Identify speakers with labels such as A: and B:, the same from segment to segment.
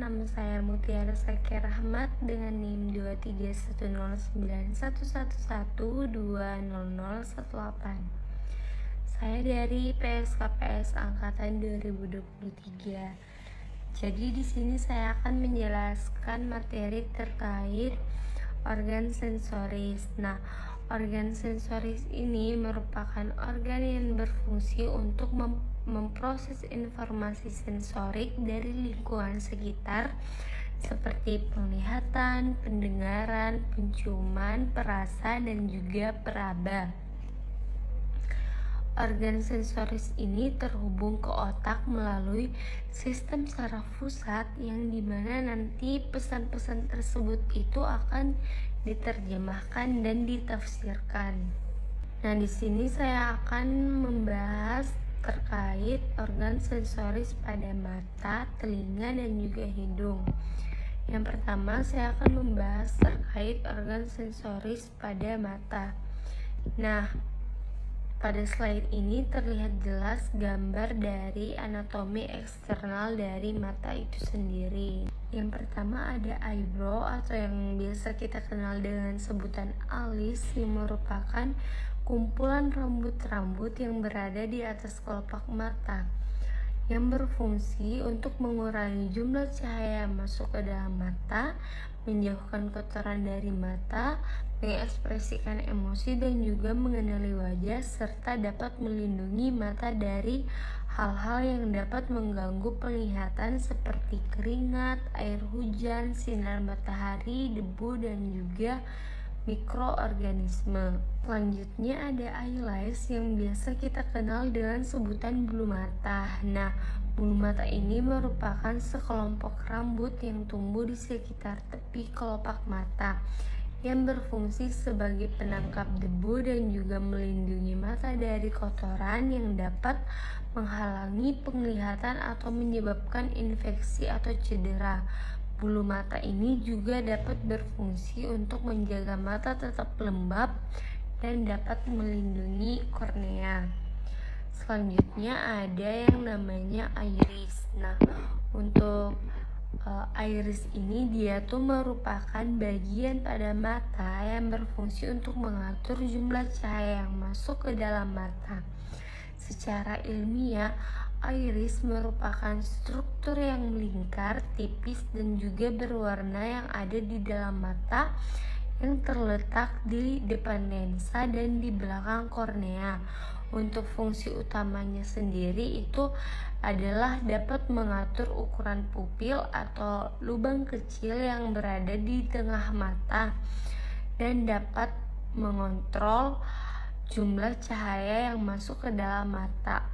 A: nama saya Mutiara Saki Rahmat dengan NIM 231091111200018. Saya dari PSKPS Angkatan 2023. Jadi di sini saya akan menjelaskan materi terkait organ sensoris. Nah, organ sensoris ini merupakan organ yang berfungsi untuk memproses informasi sensorik dari lingkungan sekitar seperti penglihatan, pendengaran, penciuman, perasa, dan juga peraba. Organ sensoris ini terhubung ke otak melalui sistem saraf pusat yang dimana nanti pesan-pesan tersebut itu akan diterjemahkan dan ditafsirkan. Nah, di sini saya akan membahas terkait organ sensoris pada mata, telinga, dan juga hidung. Yang pertama, saya akan membahas terkait organ sensoris pada mata. Nah, pada slide ini terlihat jelas gambar dari anatomi eksternal dari mata itu sendiri. Yang pertama ada eyebrow atau yang biasa kita kenal dengan sebutan alis, yang merupakan kumpulan rambut-rambut yang berada di atas kelopak mata yang berfungsi untuk mengurangi jumlah cahaya yang masuk ke dalam mata, menjauhkan kotoran dari mata, mengekspresikan emosi dan juga mengenali wajah, serta dapat melindungi mata dari hal-hal yang dapat mengganggu penglihatan seperti keringat, air hujan, sinar matahari, debu, dan juga mikroorganisme. Selanjutnya ada eyelash yang biasa kita kenal dengan sebutan bulu mata. Nah, bulu mata ini merupakan sekelompok rambut yang tumbuh di sekitar tepi kelopak mata yang berfungsi sebagai penangkap debu dan juga melindungi mata dari kotoran yang dapat menghalangi penglihatan atau menyebabkan infeksi atau cedera. Bulu mata ini juga dapat berfungsi untuk menjaga mata tetap lembab dan dapat melindungi kornea. Selanjutnya ada yang namanya iris. Nah, untuk iris ini dia tuh merupakan bagian pada mata yang berfungsi untuk mengatur jumlah cahaya yang masuk ke dalam mata. Secara ilmiah, iris merupakan struktur yang melingkar, tipis, dan juga berwarna yang ada di dalam mata yang terletak di depan lensa dan di belakang kornea. Untuk fungsi utamanya sendiri itu adalah dapat mengatur ukuran pupil atau lubang kecil yang berada di tengah mata dan dapat mengontrol jumlah cahaya yang masuk ke dalam mata.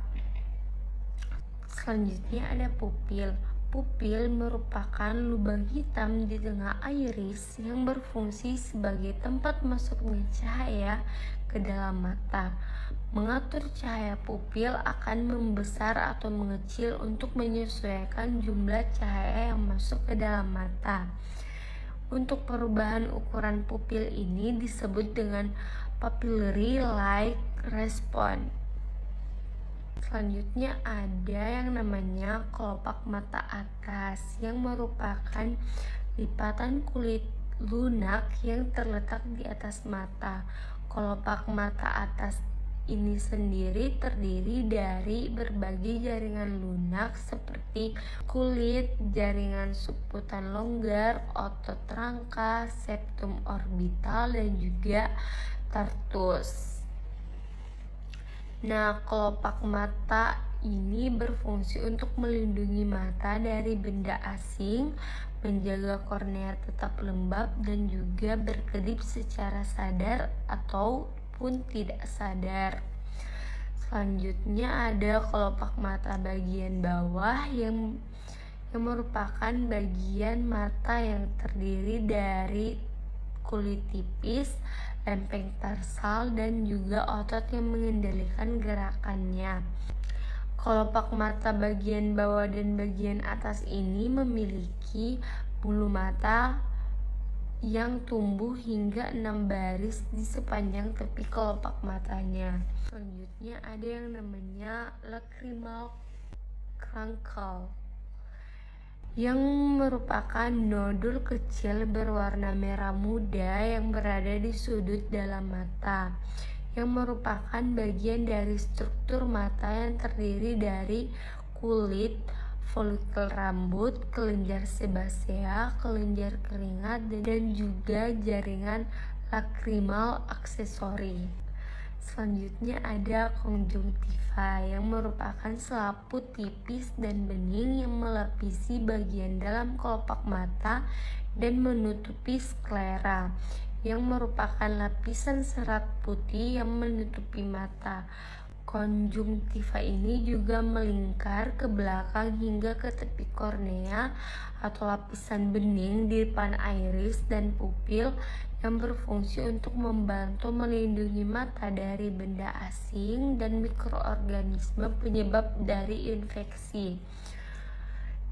A: Selanjutnya ada pupil. Pupil merupakan lubang hitam di tengah iris yang berfungsi sebagai tempat masuknya cahaya ke dalam mata. Mengatur cahaya pupil akan membesar atau mengecil untuk menyesuaikan jumlah cahaya yang masuk ke dalam mata. Untuk perubahan ukuran pupil ini disebut dengan papillary light response. Selanjutnya ada yang namanya kelopak mata atas yang merupakan lipatan kulit lunak yang terletak di atas mata. Kelopak mata atas ini sendiri terdiri dari berbagai jaringan lunak seperti kulit, jaringan subkutan longgar, otot rangka, septum orbital, dan juga tartus. Nah, kelopak mata ini berfungsi untuk melindungi mata dari benda asing, menjaga kornea tetap lembab, dan juga berkedip secara sadar ataupun tidak sadar. Selanjutnya ada kelopak mata bagian bawah yang merupakan bagian mata yang terdiri dari kulit tipis, lempeng tarsal, dan juga otot yang mengendalikan gerakannya. Kelopak mata bagian bawah dan bagian atas ini memiliki bulu mata yang tumbuh hingga 6 baris di sepanjang tepi kelopak matanya. Selanjutnya ada yang namanya lacrimal crankle. yang merupakan nodul kecil berwarna merah muda yang berada di sudut dalam mata, yang merupakan bagian dari struktur mata yang terdiri dari kulit, folikel rambut, kelenjar sebasea, kelenjar keringat, dan juga jaringan lakrimal aksesori. Selanjutnya ada konjungtiva yang merupakan selaput tipis dan bening yang melapisi bagian dalam kelopak mata dan menutupi sklera, yang merupakan lapisan serat putih yang menutupi mata. Konjungtiva ini juga melingkar ke belakang hingga ke tepi kornea atau lapisan bening di depan iris dan pupil yang berfungsi untuk membantu melindungi mata dari benda asing dan mikroorganisme penyebab dari infeksi,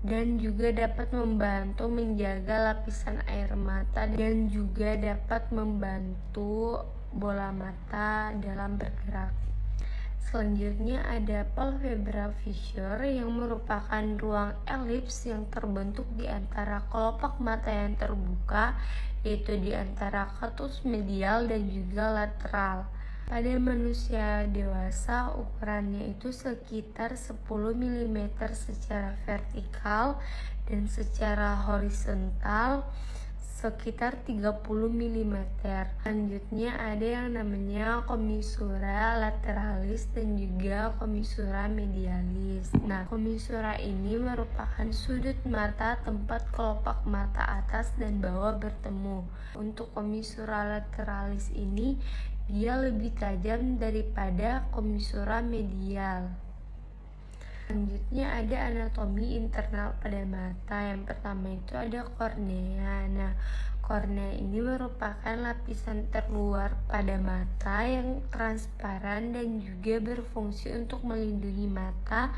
A: dan juga dapat membantu menjaga lapisan air mata dan juga dapat membantu bola mata dalam bergerak. Selanjutnya ada palpebral fissure yang merupakan ruang elips yang terbentuk di antara kelopak mata yang terbuka, yaitu di antara katus medial dan juga lateral. Pada manusia dewasa ukurannya itu sekitar 10 mm secara vertikal dan secara horizontal sekitar 30 mm. Selanjutnya ada yang namanya komissura lateralis dan juga komissura medialis. Nah, komissura ini merupakan sudut mata tempat kelopak mata atas dan bawah bertemu. Untuk komissura lateralis ini dia lebih tajam daripada komissura medial. Selanjutnya ada anatomi internal pada mata. Yang pertama itu ada kornea. Nah, kornea ini merupakan lapisan terluar pada mata yang transparan dan juga berfungsi untuk melindungi mata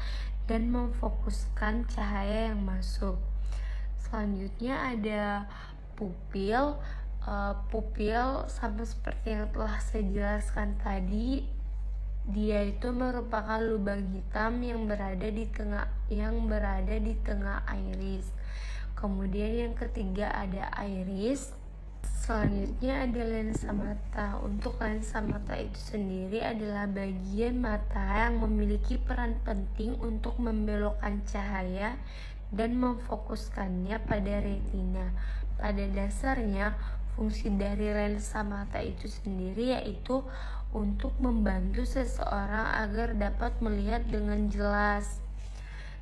A: dan memfokuskan cahaya yang masuk. Selanjutnya ada pupil. Pupil sama seperti yang telah saya jelaskan tadi, dia itu merupakan lubang hitam yang berada di tengah iris. Kemudian yang ketiga ada iris. Selanjutnya ada lensa mata. Untuk lensa mata itu sendiri adalah bagian mata yang memiliki peran penting untuk membelokkan cahaya dan memfokuskannya pada retina. Pada dasarnya, fungsi dari lensa mata itu sendiri yaitu untuk membantu seseorang agar dapat melihat dengan jelas.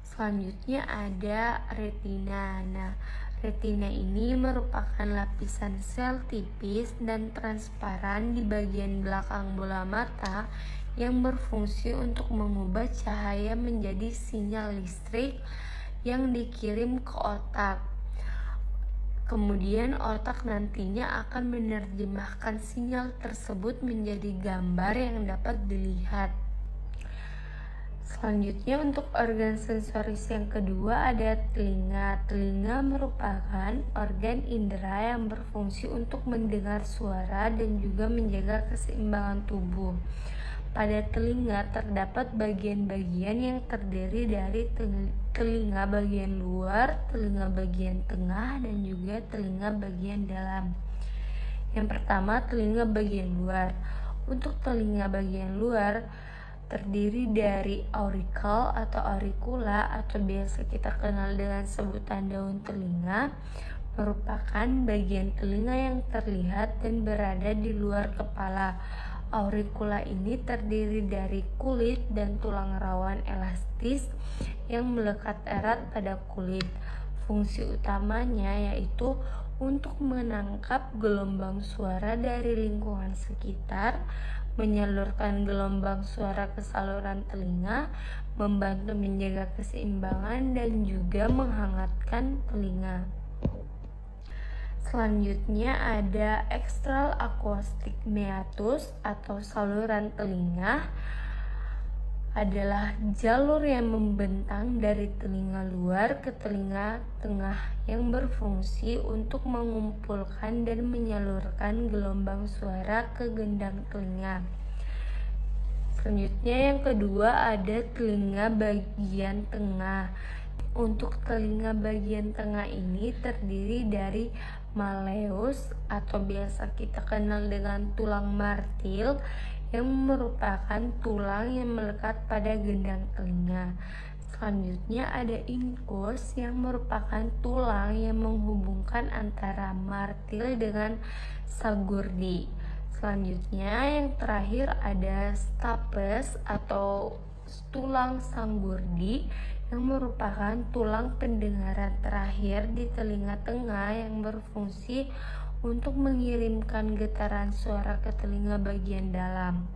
A: Selanjutnya ada retina. Nah, retina ini merupakan lapisan sel tipis dan transparan di bagian belakang bola mata yang berfungsi untuk mengubah cahaya menjadi sinyal listrik yang dikirim ke otak. Kemudian otak nantinya akan menerjemahkan sinyal tersebut menjadi gambar yang dapat dilihat. Selanjutnya untuk organ sensoris yang kedua ada telinga. Telinga merupakan organ indera yang berfungsi untuk mendengar suara dan juga menjaga keseimbangan tubuh. Pada telinga terdapat bagian-bagian yang terdiri dari telinga bagian luar, telinga bagian tengah, dan juga telinga bagian dalam. Yang pertama, telinga bagian luar. Untuk telinga bagian luar terdiri dari auricle atau auricula atau biasa kita kenal dengan sebutan daun telinga, merupakan bagian telinga yang terlihat dan berada di luar kepala. Auricula ini terdiri dari kulit dan tulang rawan elastis yang melekat erat pada kulit. Fungsi utamanya yaitu untuk menangkap gelombang suara dari lingkungan sekitar, menyalurkan gelombang suara ke saluran telinga, membantu menjaga keseimbangan, dan juga menghangatkan telinga. Selanjutnya ada extral acoustic meatus atau saluran telinga, adalah jalur yang membentang dari telinga luar ke telinga tengah yang berfungsi untuk mengumpulkan dan menyalurkan gelombang suara ke gendang telinga. Selanjutnya yang kedua ada telinga bagian tengah. Untuk telinga bagian tengah ini terdiri dari malleus atau biasa kita kenal dengan tulang martil yang merupakan tulang yang melekat pada gendang telinga. Selanjutnya ada incus yang merupakan tulang yang menghubungkan antara martil dengan sagurdi. Selanjutnya yang terakhir ada stapes atau tulang sanggurdi yang merupakan tulang pendengaran terakhir di telinga tengah yang berfungsi untuk mengirimkan getaran suara ke telinga bagian dalam.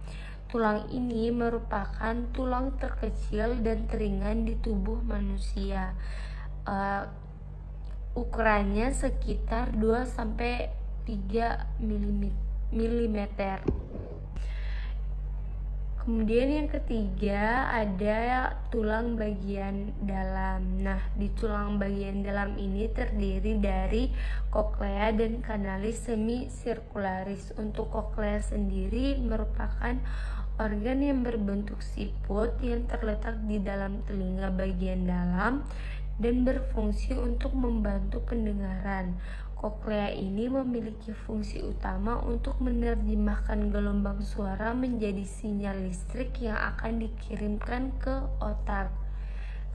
A: Tulang ini merupakan tulang terkecil dan teringan di tubuh manusia. Ukurannya sekitar 2-3 mm. Kemudian yang ketiga ada tulang bagian dalam. Nah, di tulang bagian dalam ini terdiri dari koklea dan kanalis semisirkularis. Untuk koklea sendiri merupakan organ yang berbentuk siput yang terletak di dalam telinga bagian dalam dan berfungsi untuk membantu pendengaran. Koklea ini memiliki fungsi utama untuk menerjemahkan gelombang suara menjadi sinyal listrik yang akan dikirimkan ke otak.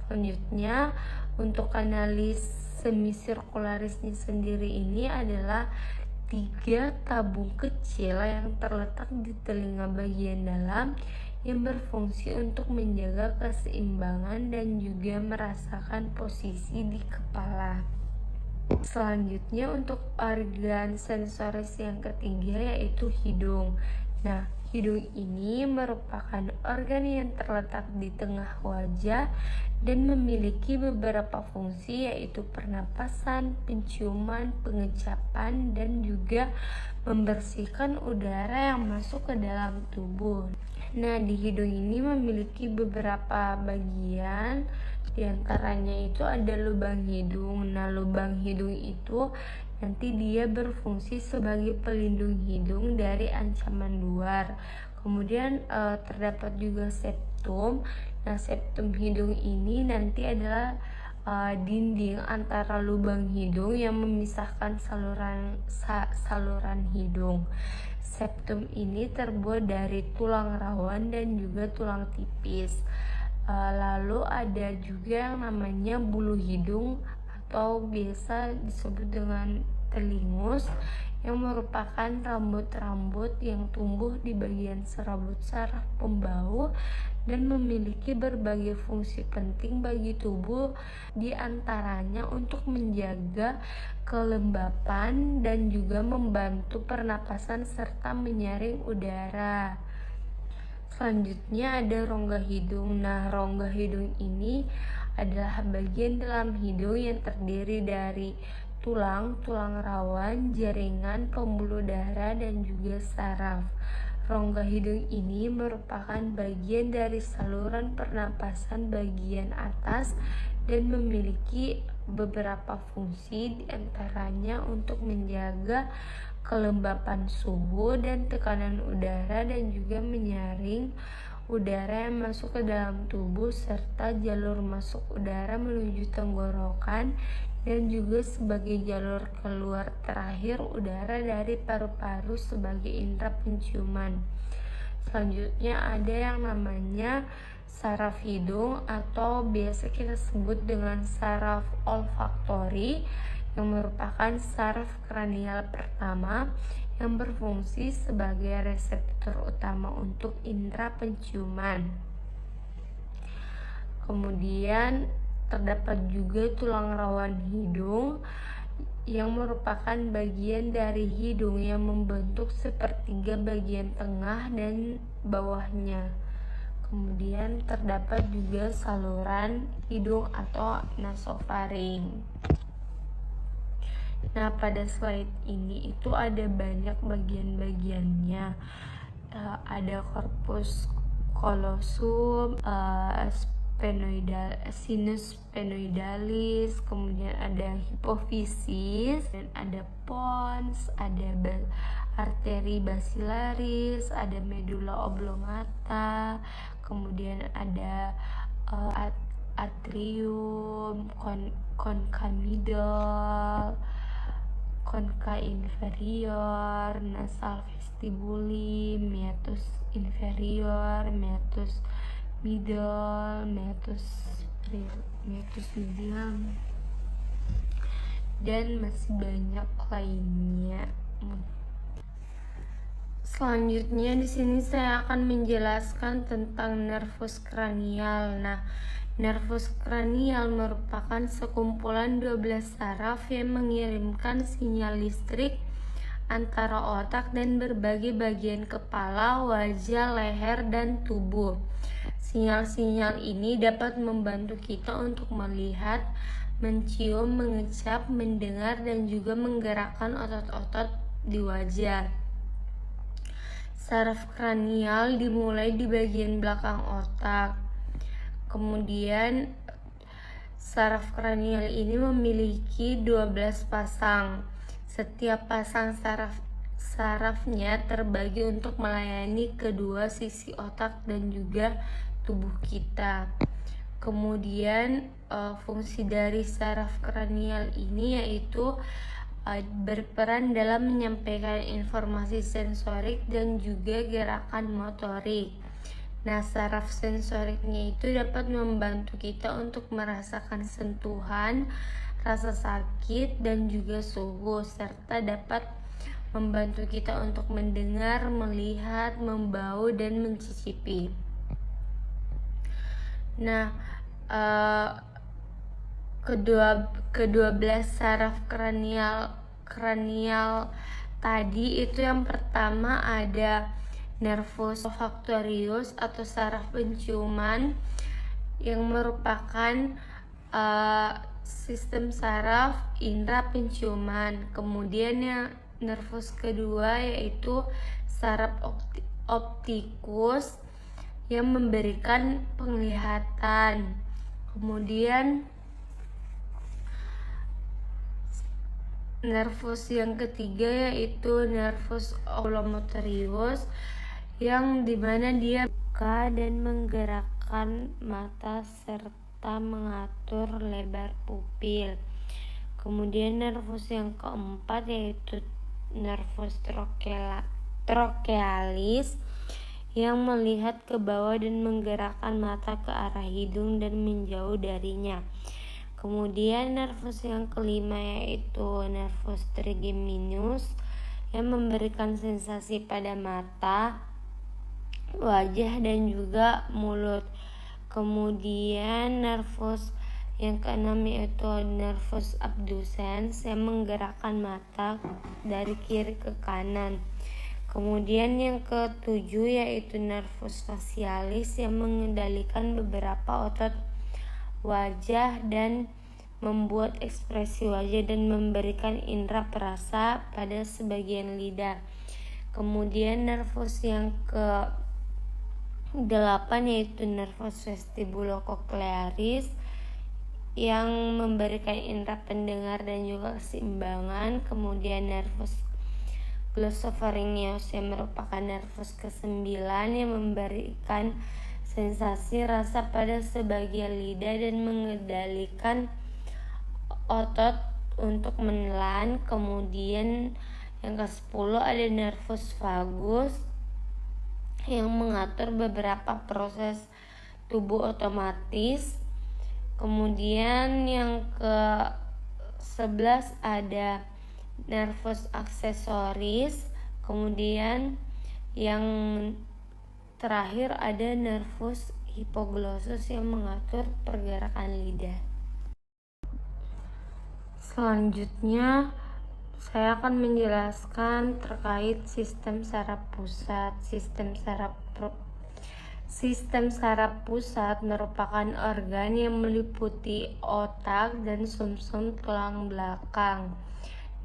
A: Selanjutnya, untuk kanalis semisirkularisnya sendiri ini adalah 3 tabung kecil yang terletak di telinga bagian dalam yang berfungsi untuk menjaga keseimbangan dan juga merasakan posisi di kepala. Selanjutnya untuk organ sensoris yang ketiga yaitu hidung. Nah, hidung ini merupakan organ yang terletak di tengah wajah dan memiliki beberapa fungsi yaitu pernapasan, penciuman, pengecapan, dan juga membersihkan udara yang masuk ke dalam tubuh. Nah, di hidung ini memiliki beberapa bagian. Di antaranya itu ada lubang hidung. Nah, lubang hidung itu nanti dia berfungsi sebagai pelindung hidung dari ancaman luar. Kemudian terdapat juga septum. Nah, septum hidung ini nanti adalah dinding antara lubang hidung yang memisahkan saluran hidung. Septum ini terbuat dari tulang rawan dan juga tulang tipis. Lalu ada juga yang namanya bulu hidung atau biasa disebut dengan telingus yang merupakan rambut-rambut yang tumbuh di bagian serabut saraf pembau dan memiliki berbagai fungsi penting bagi tubuh, di antaranya untuk menjaga kelembapan dan juga membantu pernapasan serta menyaring udara. Selanjutnya ada rongga hidung. Nah, rongga hidung ini adalah bagian dalam hidung yang terdiri dari tulang rawan, jaringan, pembuluh darah, dan juga saraf. Rongga hidung ini merupakan bagian dari saluran pernapasan bagian atas dan memiliki beberapa fungsi, diantaranya untuk menjaga kelembapan suhu dan tekanan udara dan juga menyaring udara yang masuk ke dalam tubuh serta jalur masuk udara menuju tenggorokan dan juga sebagai jalur keluar terakhir udara dari paru-paru sebagai indera penciuman. Selanjutnya ada yang namanya saraf hidung atau biasa kita sebut dengan saraf olfaktori yang merupakan saraf kranial pertama yang berfungsi sebagai reseptor utama untuk indera penciuman. Kemudian terdapat juga tulang rawan hidung yang merupakan bagian dari hidung yang membentuk sepertiga bagian tengah dan bawahnya. Kemudian terdapat juga saluran hidung atau nasofaring. Nah, pada slide ini itu ada banyak bagian-bagiannya. Ada corpus callosum, sinus sphenoidalis, kemudian ada hipofisis, dan ada pons, ada arteri basilaris, ada medulla oblongata, kemudian ada atrium, concha middle, concha inferior, nasal vestibuli, meatus inferior, meatus middle, meatus medial, dan masih banyak lainnya. Selanjutnya di sini saya akan menjelaskan tentang nervus kranial. Nah, nervus kranial merupakan sekumpulan 12 saraf yang mengirimkan sinyal listrik antara otak dan berbagai bagian kepala, wajah, leher, dan tubuh. Sinyal-sinyal ini dapat membantu kita untuk melihat, mencium, mengecap, mendengar, dan juga menggerakkan otot-otot di wajah. Saraf kranial dimulai di bagian belakang otak. Kemudian saraf kranial ini memiliki 12 pasang. Setiap pasang sarafnya terbagi untuk melayani kedua sisi otak dan juga tubuh kita. Kemudian fungsi dari saraf kranial ini yaitu berperan dalam menyampaikan informasi sensorik dan juga gerakan motorik. Nah, saraf sensoriknya itu dapat membantu kita untuk merasakan sentuhan, rasa sakit, dan juga suhu, serta dapat membantu kita untuk mendengar, melihat, membau, dan mencicipi. Nah, kedua belas saraf kranial tadi itu, yang pertama ada nervus olfactorius atau saraf penciuman yang merupakan sistem saraf indera penciuman. Kemudian yang nervus kedua yaitu saraf optikus yang memberikan penglihatan. Kemudian nervus yang ketiga yaitu nervus oculomotorius yang dimana dia buka dan menggerakkan mata serta mengatur lebar pupil. Kemudian nervus yang keempat yaitu nervus trochealis yang melihat ke bawah dan menggerakkan mata ke arah hidung dan menjauh darinya. Kemudian nervus yang kelima yaitu nervus trigeminus yang memberikan sensasi pada mata, wajah, dan juga mulut. Kemudian nervus yang keenam yaitu nervus abducens yang menggerakkan mata dari kiri ke kanan. Kemudian yang ketujuh yaitu nervus facialis yang mengendalikan beberapa otot wajah dan membuat ekspresi wajah dan memberikan indera perasa pada sebagian lidah. Kemudian nervus yang ke-8 yaitu nervus vestibulocochlearis yang memberikan indera pendengar dan juga keseimbangan. Kemudian nervus glossopharyngeus yang merupakan nervus ke-9 yang memberikan sensasi rasa pada sebagian lidah dan mengendalikan otot untuk menelan. Kemudian yang ke-10 ada nervus vagus yang mengatur beberapa proses tubuh otomatis. Kemudian yang ke-11 ada nervus accessoris. Kemudian yang terakhir ada nervus hipoglossus yang mengatur pergerakan lidah. Selanjutnya saya akan menjelaskan terkait sistem saraf pusat. Sistem saraf pusat merupakan organ yang meliputi otak dan sumsum tulang belakang.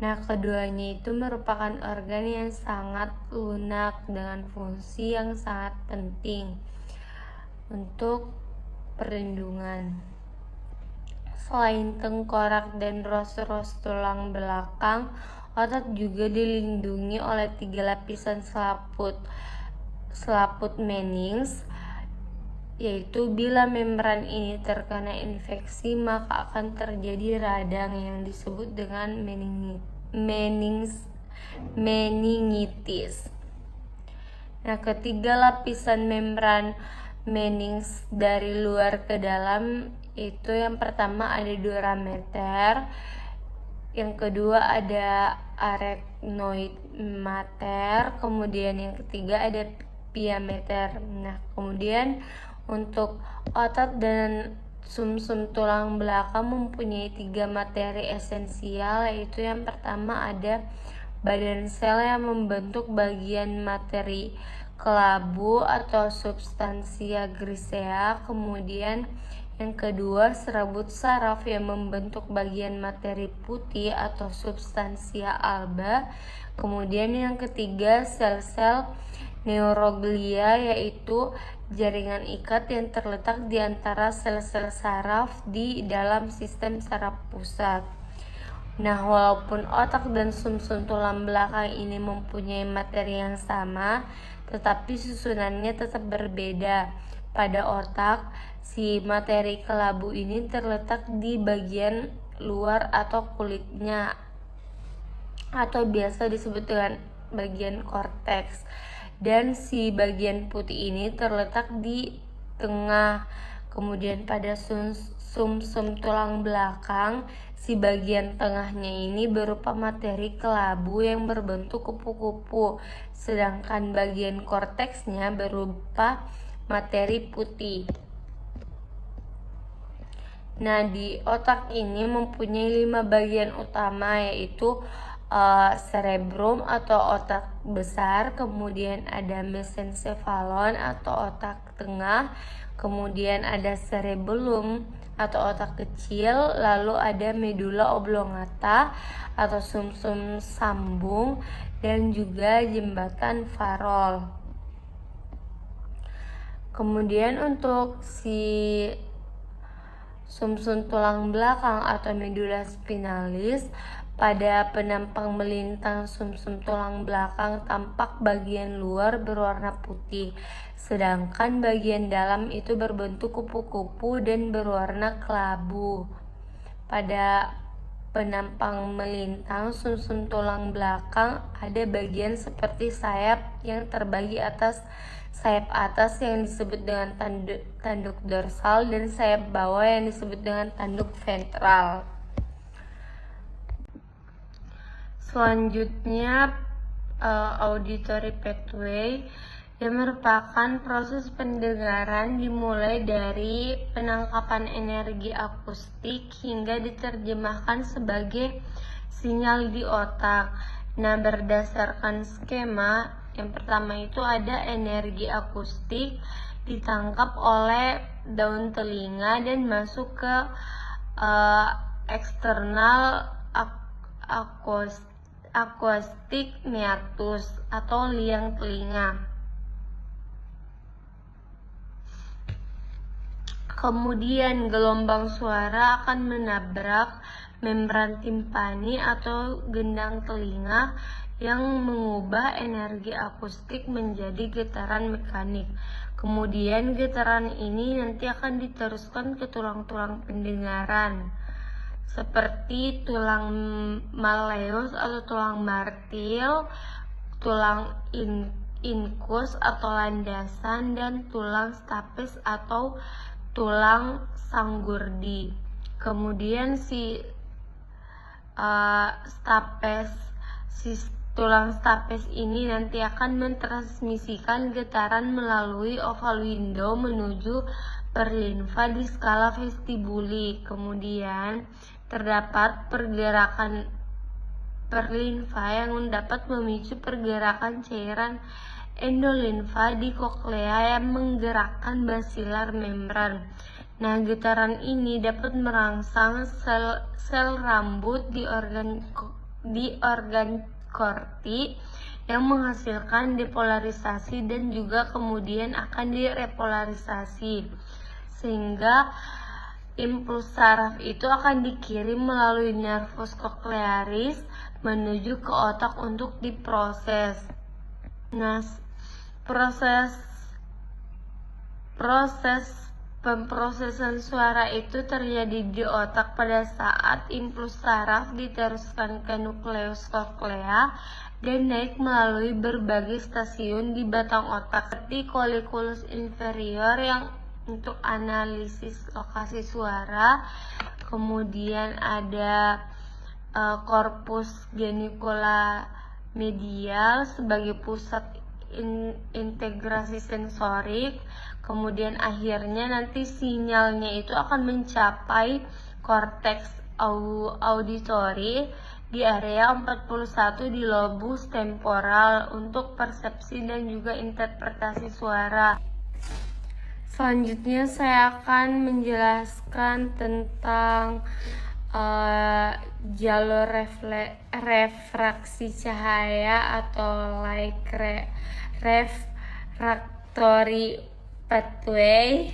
A: Nah, keduanya itu merupakan organ yang sangat lunak dengan fungsi yang sangat penting untuk perlindungan. Selain tengkorak dan ros-ros tulang belakang, otak juga dilindungi oleh 3 lapisan selaput Meininx yaitu bila membran ini terkena infeksi maka akan terjadi radang yang disebut dengan meningitis. Nah, ketiga lapisan membran menings dari luar ke dalam itu yang pertama ada durameter, yang kedua ada arachnoid-mater, kemudian yang ketiga ada pia-meter. Nah, kemudian untuk otot dan sumsum tulang belakang mempunyai 3 materi esensial, yaitu yang pertama ada badan sel yang membentuk bagian materi kelabu atau substansia grisea, kemudian yang kedua serabut saraf yang membentuk bagian materi putih atau substansia alba, kemudian yang ketiga sel-sel neuroglia, yaitu jaringan ikat yang terletak di antara sel-sel saraf di dalam sistem saraf pusat. Nah, walaupun otak dan sumsum tulang belakang ini mempunyai materi yang sama, tetapi susunannya tetap berbeda. Pada otak, si materi kelabu ini terletak di bagian luar atau kulitnya, atau biasa disebut dengan bagian korteks. Dan si bagian putih ini terletak di tengah. Kemudian pada sumsum tulang belakang, si bagian tengahnya ini berupa materi kelabu yang berbentuk kupu-kupu, sedangkan bagian korteksnya berupa materi putih. Nah, di otak ini mempunyai 5 bagian utama, yaitu cerebrum atau otak besar, kemudian ada mesencephalon atau otak tengah, kemudian ada cerebellum atau otak kecil, lalu ada medulla oblongata atau sumsum sambung, dan juga jembatan Farol. Kemudian untuk si sumsum tulang belakang atau medulla spinalis, pada penampang melintang sumsum tulang belakang tampak bagian luar berwarna putih, sedangkan bagian dalam itu berbentuk kupu-kupu dan berwarna kelabu. Pada penampang melintang sumsum tulang belakang ada bagian seperti sayap yang terbagi atas sayap atas yang disebut dengan tanduk dorsal dan sayap bawah yang disebut dengan tanduk ventral. Selanjutnya auditory pathway, yang merupakan proses pendengaran dimulai dari penangkapan energi akustik hingga diterjemahkan sebagai sinyal di otak. Nah, berdasarkan skema, yang pertama itu ada energi akustik ditangkap oleh daun telinga dan masuk ke eksternal akustik meatus atau liang telinga. Kemudian gelombang suara akan menabrak membran timpani atau gendang telinga yang mengubah energi akustik menjadi getaran mekanik. Kemudian getaran ini nanti akan diteruskan ke tulang-tulang pendengaran seperti tulang malleus atau tulang martil, tulang incus atau landasan, dan tulang stapes atau tulang sanggurdi. Kemudian tulang stapes ini nanti akan mentransmisikan getaran melalui oval window menuju perlimfa di skala vestibuli. Kemudian terdapat pergerakan perlimfa yang dapat memicu pergerakan cairan endolimfa di koklea yang menggerakkan basilar membran. Nah, getaran ini dapat merangsang sel rambut di organ korti yang menghasilkan depolarisasi dan juga kemudian akan direpolarisasi, sehingga impuls saraf itu akan dikirim melalui nervus cochlearis menuju ke otak untuk diproses. Nah, proses Proses pemrosesan suara itu terjadi di otak pada saat impuls saraf diteruskan ke nukleus koklea dan naik melalui berbagai stasiun di batang otak seperti colliculus inferior yang untuk analisis lokasi suara, kemudian ada corpus geniculata medial sebagai pusat integrasi sensorik, kemudian akhirnya nanti sinyalnya itu akan mencapai korteks auditori di area 41 di lobus temporal untuk persepsi dan juga interpretasi suara. Selanjutnya saya akan menjelaskan tentang jalur refraksi cahaya atau light refractory pathway.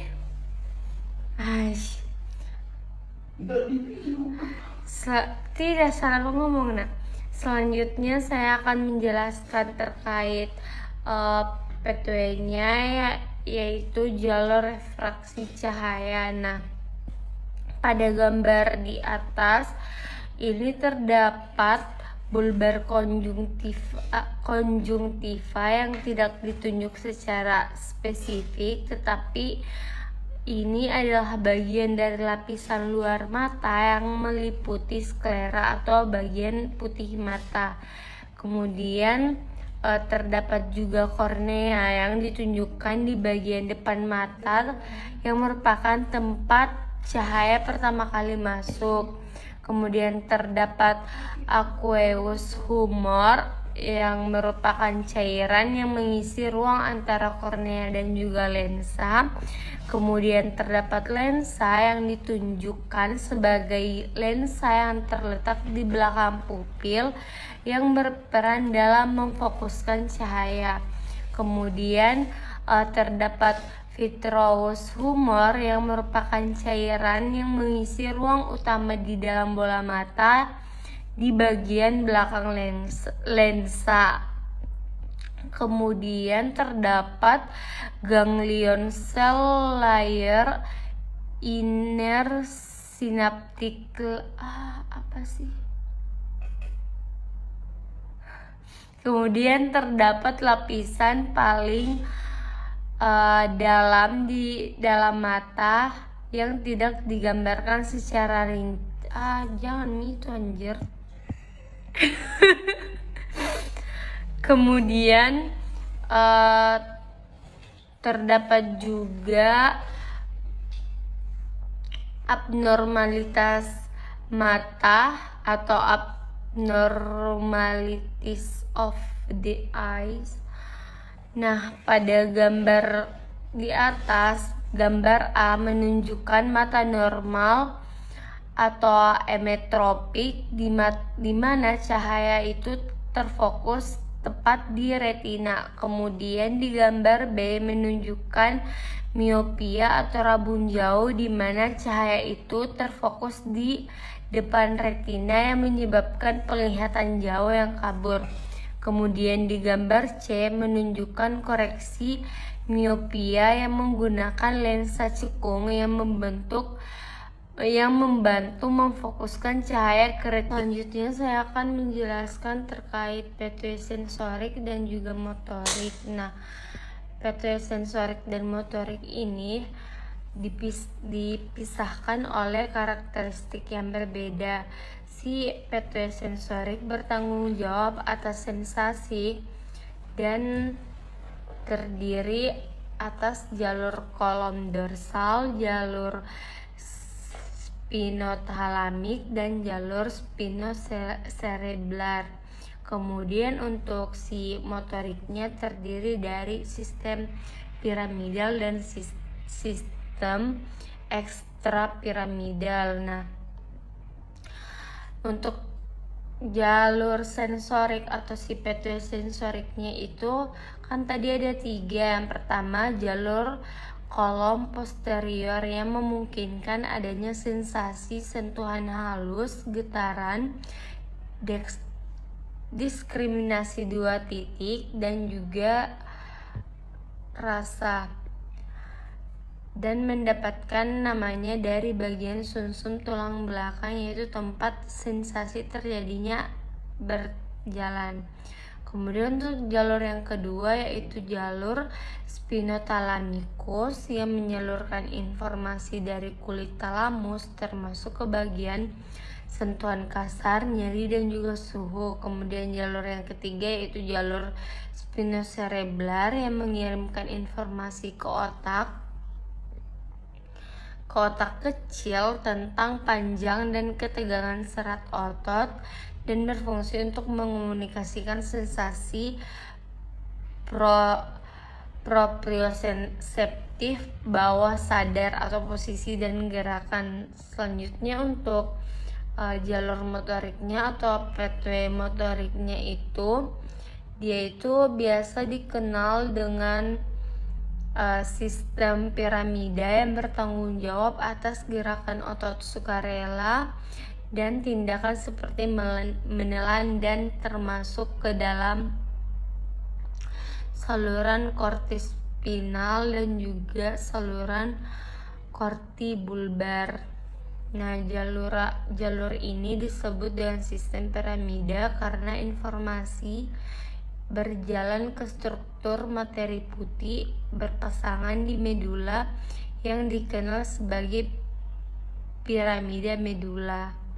A: Tidak salah ngomong, nak. Selanjutnya saya akan menjelaskan terkait pathway-nya, yaitu jalur refraksi cahaya. Nah, pada gambar di atas ini terdapat bulbar konjungtiva yang tidak ditunjuk secara spesifik, tetapi ini adalah bagian dari lapisan luar mata yang meliputi sklera atau bagian putih mata. Kemudian terdapat juga kornea yang ditunjukkan di bagian depan mata yang merupakan tempat cahaya pertama kali masuk. Kemudian terdapat aqueous humor yang merupakan cairan yang mengisi ruang antara kornea dan juga lensa. Kemudian terdapat lensa yang ditunjukkan sebagai lensa yang terletak di belakang pupil yang berperan dalam memfokuskan cahaya. Kemudian terdapat vitreous humor yang merupakan cairan yang mengisi ruang utama di dalam bola mata di bagian belakang lensa. Kemudian terdapat ganglion cell layer inner synaptic Kemudian terdapat lapisan paling dalam di dalam mata yang tidak digambarkan secara rinci. Jangan itu anjir. Kemudian terdapat juga abnormalitas mata atau abnormalities of the eyes. Nah, pada gambar di atas, gambar A menunjukkan mata normal atau emetropik di mana cahaya itu terfokus tepat di retina. Kemudian di gambar B menunjukkan miopia atau rabun jauh di mana cahaya itu terfokus di depan retina yang menyebabkan penglihatan jauh yang kabur. Kemudian di gambar C menunjukkan koreksi miopia yang menggunakan lensa cekung yang membantu memfokuskan cahaya ke retina. Selanjutnya saya akan menjelaskan terkait pathway sensorik dan juga motorik. Nah, pathway sensorik dan motorik ini dipisahkan oleh karakteristik yang berbeda. Si pathway sensorik bertanggung jawab atas sensasi dan terdiri atas jalur kolom dorsal, jalur spinothalamik, dan jalur spinocerebellar. Kemudian untuk si motoriknya terdiri dari sistem piramidal dan sistem ekstrapiramidal. Nah, untuk jalur sensorik atau si pathway sensoriknya itu kan tadi ada 3. Yang pertama jalur kolom posterior yang memungkinkan adanya sensasi sentuhan halus, getaran, diskriminasi 2 titik, dan juga rasa. dan mendapatkan namanya dari bagian sumsum tulang belakang, yaitu tempat sensasi terjadinya berjalan. Kemudian untuk jalur yang kedua yaitu jalur spinothalamikus yang menyalurkan informasi dari kulit talamus termasuk ke bagian sentuhan kasar, nyeri dan juga suhu. Kemudian jalur yang ketiga yaitu jalur spinocerebellar yang mengirimkan informasi ke otak kecil tentang panjang dan ketegangan serat otot dan berfungsi untuk mengomunikasikan sensasi proprioseptif bawah sadar atau posisi dan gerakan. Selanjutnya untuk jalur motoriknya atau pathway motoriknya dia itu biasa dikenal dengan sistem piramida yang bertanggung jawab atas gerakan otot sukarela dan tindakan seperti menelan dan termasuk ke dalam saluran kortis spinal dan juga saluran kortibulbar. Nah, jalur ini disebut dengan sistem piramida karena informasi berjalan ke struktur materi putih berpasangan di medula yang dikenal sebagai piramida medula.